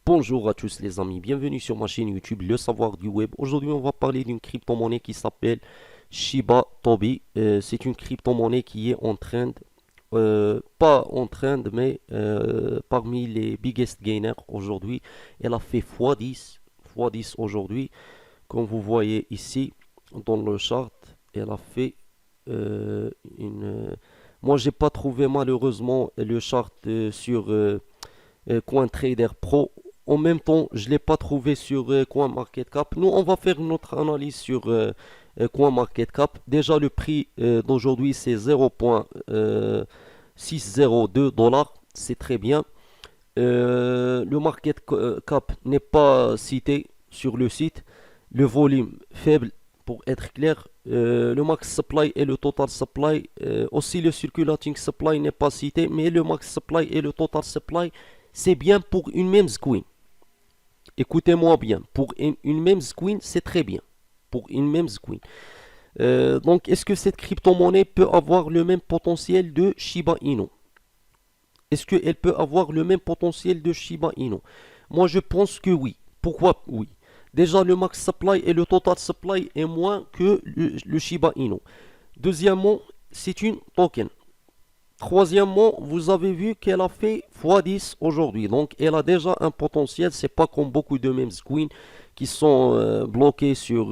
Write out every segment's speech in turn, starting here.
Bonjour à tous les amis, bienvenue sur ma chaîne YouTube Le Savoir du Web. Aujourd'hui on va parler d'une crypto-monnaie qui s'appelle Shiba Tobi. C'est une crypto-monnaie qui est en trend, pas en trend mais parmi les biggest gainers aujourd'hui. Elle a fait x10 aujourd'hui. Comme vous voyez ici dans le chart, elle a fait une... Moi j'ai pas trouvé malheureusement le chart sur... CoinTrader Pro. En même temps, je ne l'ai pas trouvé sur CoinMarketCap. Nous, on va faire notre analyse sur CoinMarketCap. Déjà, le prix d'aujourd'hui, c'est 0.602 dollars. C'est très bien. Le market cap n'est pas cité sur le site. Le volume faible, pour être clair. Le max supply et le total supply. Aussi, le circulating supply n'est pas cité, mais le max supply et le total supply, c'est bien pour une même screen. Écoutez-moi bien, pour une même screen, c'est très bien. Pour une même screen. Donc, est-ce que cette crypto-monnaie peut avoir le même potentiel de Shiba Inu? Est-ce qu'elle peut avoir le même potentiel de Shiba Inu? Moi, je pense que oui. Pourquoi oui? Déjà, le max supply et le total supply est moins que le Shiba Inu. Deuxièmement, c'est une token. Troisièmement, vous avez vu qu'elle a fait x10 aujourd'hui. Donc, elle a déjà un potentiel. C'est pas comme beaucoup de meme screens qui sont bloqués sur,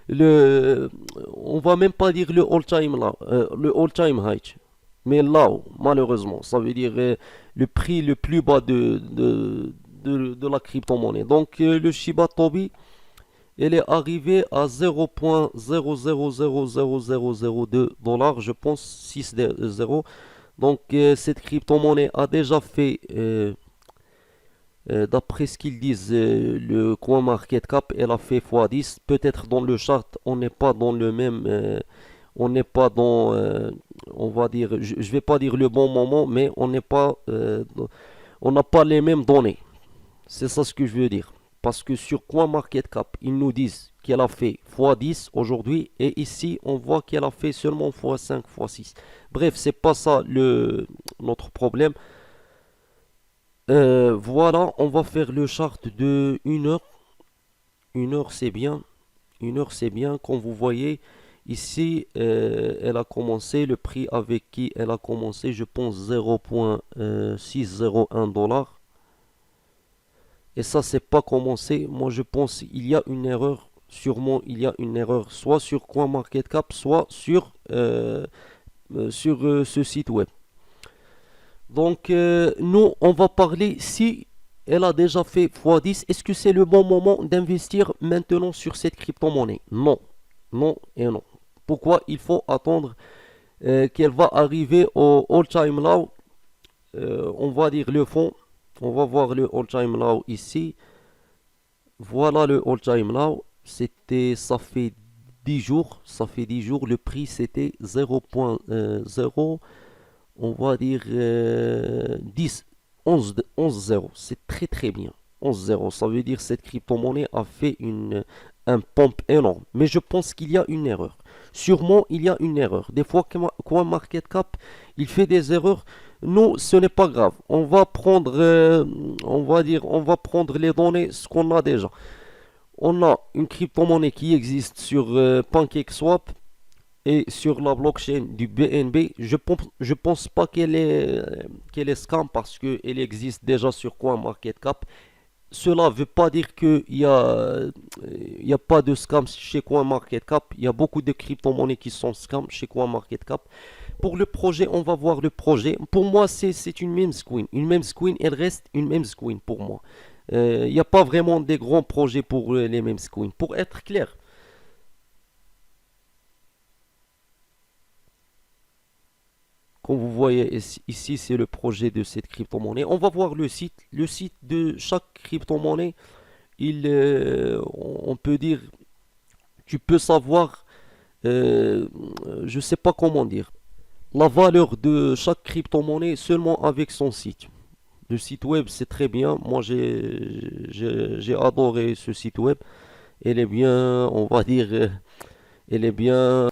le, on va même pas dire le all-time là, le all-time high. Mais là, malheureusement, ça veut dire le prix le plus bas de la crypto-monnaie. Donc, le Shiba Tobi, elle est arrivée à 0.000002 dollars, je pense 6,0. Donc cette crypto-monnaie a déjà fait, d'après ce qu'ils disent, le coin market cap, elle a fait x10. Peut-être dans le chart, on n'est pas dans le même, on n'est pas dans, on va dire, je vais pas dire le bon moment, mais on n'est pas, on n'a pas les mêmes données. C'est ça ce que je veux dire. Parce que sur CoinMarketCap, ils nous disent qu'elle a fait x10 aujourd'hui et ici on voit qu'elle a fait seulement x5, x6. Bref, c'est pas ça notre problème. Voilà, on va faire le chart de 1 heure. 1 heure c'est bien. 1 heure c'est bien. Comme vous voyez, ici elle a commencé, le prix avec qui elle a commencé, je pense 0.601 dollars. Et ça, c'est pas commencé. Moi, je pense qu'il y a une erreur. Sûrement, il y a une erreur soit sur CoinMarketCap, soit sur ce site web. Donc, nous, on va parler si elle a déjà fait x10. Est-ce que c'est le bon moment d'investir maintenant sur cette crypto-monnaie? Non. Non et non. Pourquoi il faut attendre qu'elle va arriver au all-time low? On va dire le fond. On va voir le all-time low ici. Voilà le all-time low. Ça fait 10 jours. Ça fait 10 jours. Le prix, c'était 0.0. On va dire 10, 11 0. C'est très très bien. 11 0. Ça veut dire que cette crypto-monnaie a fait un pump énorme. Mais je pense qu'il y a une erreur. Sûrement, il y a une erreur. Des fois, CoinMarketCap, il fait des erreurs. Nous, ce n'est pas grave. On va prendre, on va prendre les données, ce qu'on a déjà. On a une crypto-monnaie qui existe sur PancakeSwap et sur la blockchain du BNB. Je pense pas qu'elle est scam parce qu'elle existe déjà sur CoinMarketCap. Cela ne veut pas dire il y a pas de scam chez CoinMarketCap. Il y a beaucoup de crypto-monnaies qui sont scam chez CoinMarketCap. Pour le projet, on va voir le projet. Pour moi, c'est une meme screen. Une meme screen, elle reste une meme screen pour moi. Il n'y a pas vraiment des grands projets pour les meme screens. Pour être clair, comme vous voyez ici, c'est le projet de cette crypto-monnaie. On va voir le site. Le site de chaque crypto-monnaie, on peut dire, tu peux savoir, euh, je ne sais pas comment dire, la valeur de chaque crypto-monnaie seulement avec son site. Le site web, c'est très bien. Moi, j'ai adoré ce site web. Elle est bien, on va dire, elle est bien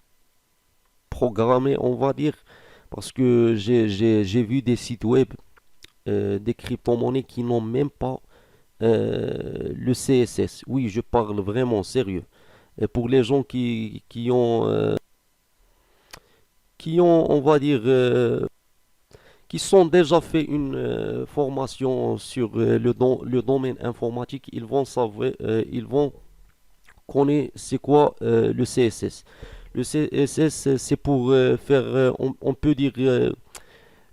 programmée, on va dire, parce que j'ai vu des sites web. des crypto-monnaies qui n'ont même pas le CSS. Oui, je parle vraiment sérieux. Et pour les gens qui ont, on va dire, qui sont déjà fait une formation sur le domaine informatique, ils vont savoir, ils vont connaître c'est quoi le CSS. Le CSS, c'est pour faire, on peut dire,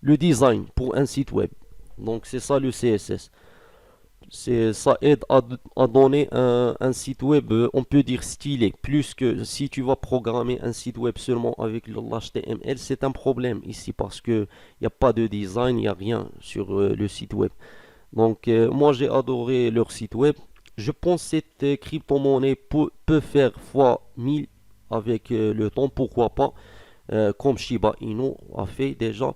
le design pour un site web. Donc c'est ça le CSS. Ça aide à donner un site web, on peut dire stylé, plus que si tu vas programmer un site web seulement avec l'HTML, c'est un problème ici parce que il n'y a pas de design, il n'y a rien sur le site web. Donc moi j'ai adoré leur site web. Je pense que cette crypto-monnaie peut faire fois 1000 avec le temps, pourquoi pas, comme Shiba Inu a fait déjà.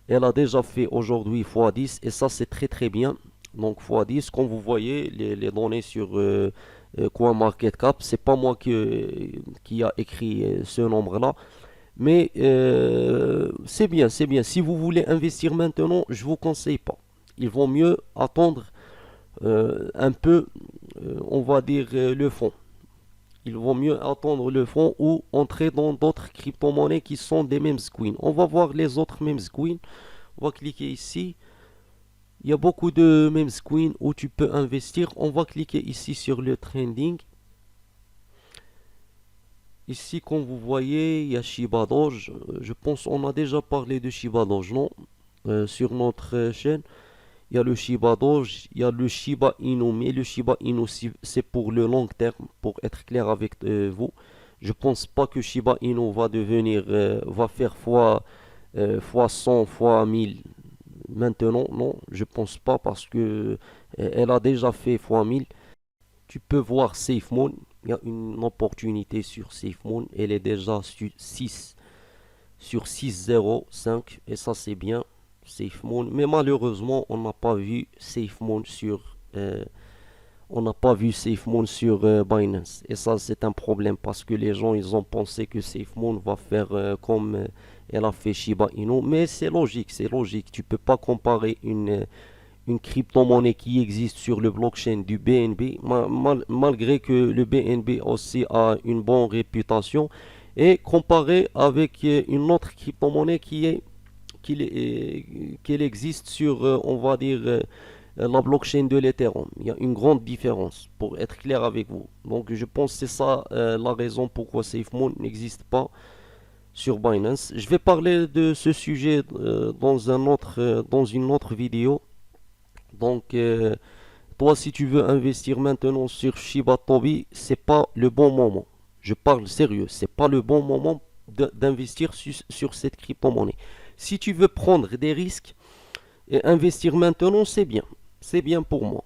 Elle a déjà fait aujourd'hui fois 10 et ça c'est très très bien. Donc x10, comme vous voyez, les données sur CoinMarketCap, c'est pas moi qui a écrit ce nombre-là, mais c'est bien, c'est bien. Si vous voulez investir maintenant, je vous conseille pas. Il vaut mieux attendre un peu, on va dire, le fond. Il vaut mieux attendre le fond ou entrer dans d'autres crypto-monnaies qui sont des mêmes coins. On va voir les autres mêmes coins. On va cliquer ici. Il y a beaucoup de meme coins où tu peux investir. On va cliquer ici sur le trending. Ici, comme vous voyez, il y a Shiba Doge. Je pense qu'on a déjà parlé de Shiba Doge, non? Sur notre chaîne. Il y a le Shiba Doge, il y a le Shiba Inu. Mais le Shiba Inu, c'est pour le long terme, pour être clair avec vous. Je pense pas que Shiba Inu va devenir, va faire fois 100, fois 1000. Maintenant, non, je pense pas parce que elle a déjà fait fois 1000. Tu peux voir SafeMoon. Il y a une opportunité sur SafeMoon. Elle est déjà sur 6 sur 6,05 et ça c'est bien. SafeMoon. Mais malheureusement, on n'a pas vu SafeMoon sur Binance. Et ça, c'est un problème parce que les gens, ils ont pensé que SafeMoon va faire comme elle a fait Shiba Inu. Mais c'est logique, c'est logique. Tu peux pas comparer une crypto-monnaie qui existe sur le blockchain du BNB, malgré que le BNB aussi a une bonne réputation, et comparer avec une autre crypto-monnaie qu'elle existe sur, on va dire, la blockchain de l'Ethereum. Il y a une grande différence, pour être clair avec vous. Donc je pense que c'est ça la raison pourquoi SafeMoon n'existe pas sur Binance. Je vais parler de ce sujet dans une autre vidéo. Donc toi si tu veux investir maintenant sur Shiba Tobi, c'est pas le bon moment. Je parle sérieux, c'est pas le bon moment d'investir sur cette crypto-monnaie. Si tu veux prendre des risques et investir maintenant, c'est bien. C'est bien pour moi.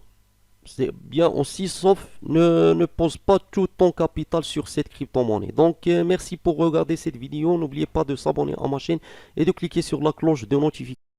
C'est bien aussi, sauf ne pose pas tout ton capital sur cette crypto-monnaie. Donc, merci pour regarder cette vidéo. N'oubliez pas de s'abonner à ma chaîne et de cliquer sur la cloche de notification.